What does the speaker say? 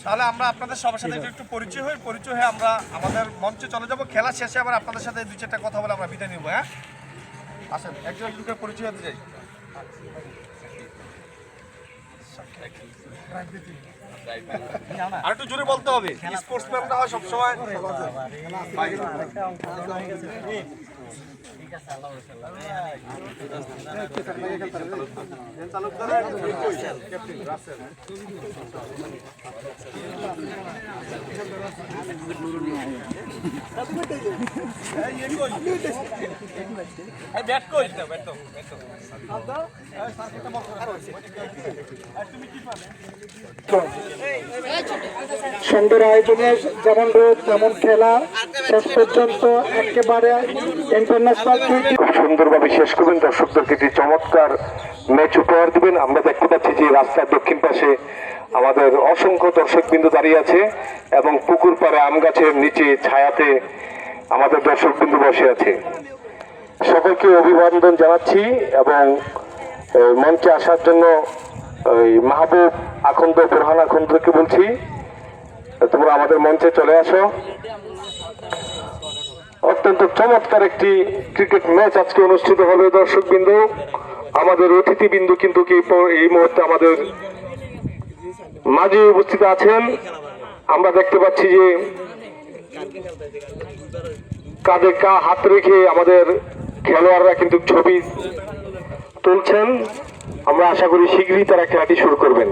তাহলে আমরা আপনাদের সবার সাথে একটু পরিচয় হয়ে আমরা আমাদের মঞ্চে চলে যাব। খেলা শেষে আবার আপনাদের সাথে দুই চারটা কথা বলে আমরা বিদায় নিব। হ্যাঁ, আসেন একজন একটু পরিচয় হতে যাই। আর একটু জোরে বলতে হবে, স্পোর্টসম্যানরা হয় সবসময়। সুন্দর আয়োজনে যেমন রোদ তেমন খেলা শেষ পর্যন্ত একেবারে ইন্টারন্যাশনাল। খুব সুন্দরভাবে শেষ করবেন, দর্শকদেরকে একটি চমৎকার ম্যাচ উপহার দিবেন। আমরা দেখতে পাচ্ছি যে রাস্তার দক্ষিণ পাশে আমাদের অসংখ্য দর্শকবৃন্দ দাঁড়িয়ে আছে এবং পুকুর পাড়ে আম গাছের নিচে ছায়াতে আমাদের দর্শকবৃন্দ বসে আছে। সকলকে অভিনন্দন জানাচ্ছি এবং মঞ্চে আসার জন্য মাহবুব আখন্দ, বোরহান আখন্দকে বলছি তোমরা আমাদের মঞ্চে চলে আসো। অত্যন্ত চমৎকার একটি ক্রিকেট ম্যাচ আজকে অনুষ্ঠিত হবে দর্শকবৃন্দ। আমাদের অতিথিবৃন্দ কিন্তু এই মুহূর্তে আমাদের মাঝে উপস্থিত আছেন। আমরা দেখতে পাচ্ছি যে কাঁধে হাত রেখে আমাদের খেলোয়াড়রা কিন্তু ছবি তুলছেন। আমরা আশা করি শীঘ্রই তারা খেলাটি শুরু করবেন।